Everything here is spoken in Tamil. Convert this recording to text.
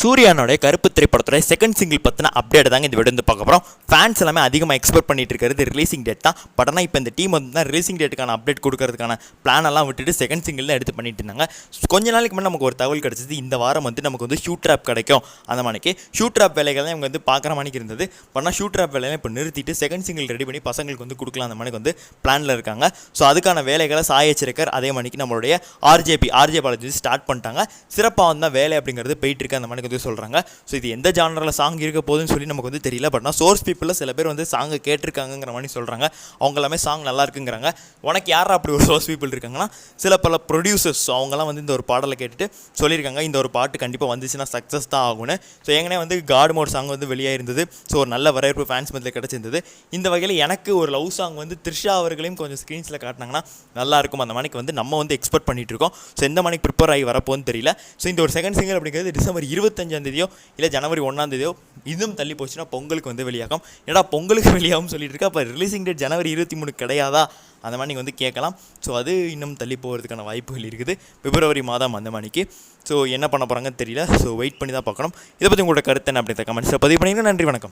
சூர்யானோட கருப்பு திரைப்படத்தோட செகண்ட் சிங்கிள் பற்றின அப்டேட் தாங்க இந்த வீடியோ வந்து பார்க்க போகிறோம். ஃபேன்ஸ் எல்லாமே அதிகமாக எக்ஸ்பெக்ட் பண்ணிட்டு இருக்கிறது ரிலீசிங் டேட் தான். பட் ஆனால் இப்போ இந்த டீம் வந்து தான் ரிலீசிங் டேட்டுக்கான அப்டேட் கொடுக்கறதுக்கான பிளான் எல்லாம் விட்டுட்டு செகண்ட் சிங்கிள் தான் எடுத்து பண்ணிட்டு இருந்தாங்க. கொஞ்ச நாளைக்கு முன்னாடி நமக்கு ஒரு தகவல் கிடச்சிது, இந்த வாரம் வந்து நமக்கு வந்து ஷூட் ட்ராப் கிடைக்கும். அந்த மாதிரிக்கு ஷூட் ட்ராப் வேலைகள் தான் இவங்க வந்து பார்க்குற மாதிரி இருந்தது. பட் ஆனால் ஷூட் ட்ராப் வேலையை இப்போ நிறுத்திட்டு செகண்ட் சிங்கிள் ரெடி பண்ணி பசங்களுக்கு வந்து கொடுக்கலாம் அந்த மாதிரி வந்து பிளானில் இருக்காங்க. ஸோ அதுக்கான வேலைகளை சாயச்சிருக்கர் அதே மாதிரிக்கு நம்மளுடைய ஆர்ஜே பாலாஜி ஸ்டார்ட் பண்ணிட்டாங்க. சிறப்பாக வந்தால் வேலை அப்படிங்கிறது போயிட்டு இருக்கு அந்த மாதிரி வந்து சொல்கிறாங்க. ஸோ இது எந்த ஜானரில் சாங் இருக்க போகுதுன்னு சொல்லி நமக்கு வந்து தெரியல. பட் ஆனால் சோர்ஸ் பீப்புளில் சில பேர் வந்து சாங்கை கேட்டிருக்காங்கிற மாதிரி சொல்கிறாங்க. அவங்க எல்லாமே சாங் நல்லா இருக்குங்கிறாங்க. உனக்கு யாரா அப்படி ஒரு சோர்ஸ் பீப்புள் இருக்காங்கன்னா பல ப்ரொடியூசர்ஸ் அவங்கலாம் வந்து இந்த ஒரு பாடலை கேட்டுட்டு சொல்லியிருக்காங்க, இந்த ஒரு பாட்டு கண்டிப்பாக வந்துச்சுன்னா சக்ஸஸ் தான் ஆகும்னு. ஸோ எங்கனே வந்து காட் மோட் சாங் வந்து வெளியாயிருந்தது. ஸோ ஒரு நல்ல வரவேற்பு ஃபேன்ஸ் மத்தியில் கிடச்சிருந்தது. இந்த வகையில் எனக்கு ஒரு லவ் சாங் வந்து த்ரிஷா அவர்களையும் கொஞ்சம் ஸ்க்ரீன்ஸில் காட்டினாங்கன்னா நல்லாயிருக்கும். அந்த மணிக்கு வந்து நம்ம வந்து எக்ஸ்பெக்ட் பண்ணிட்டு இருக்கோம். ஸோ எந்த மணிக்கு ப்ரிப்பேர் ஆகி வரப்போன்னு தெரியல. ஸோ இந்த ஒரு செகண்ட் சிங்கர் அப்படிங்கிறது டிசம்பர் 25 இல்லை ஜனவரி 1 இதுவும் தள்ளி போச்சுன்னா பொங்கலுக்கு வந்து வெளியாகும். ஏன்னா பொங்கலுக்கு வெளியாகும் சொல்லிட்டு இருக்கா, அப்போ ரிலீசிங் டேட் ஜனவரி 23 கிடையாதா அந்த மாதிரி நீங்கள் வந்து கேட்கலாம். ஸோ அது இன்னும் தள்ளி போகிறதுக்கான வாய்ப்புகள் இருக்குது. பிப்ரவரி மாதம் அந்த மணிக்கு. ஸோ என்ன பண்ண போகிறாங்கன்னு தெரியல. ஸோ வெயிட் பண்ணி தான் பார்க்கணும். இதை பற்றி உங்களோட கருத்து என்ன அப்படின்ற கமெண்ட்ஸில் பதிவு பண்ணிங்கன்னா நன்றி, வணக்கம்.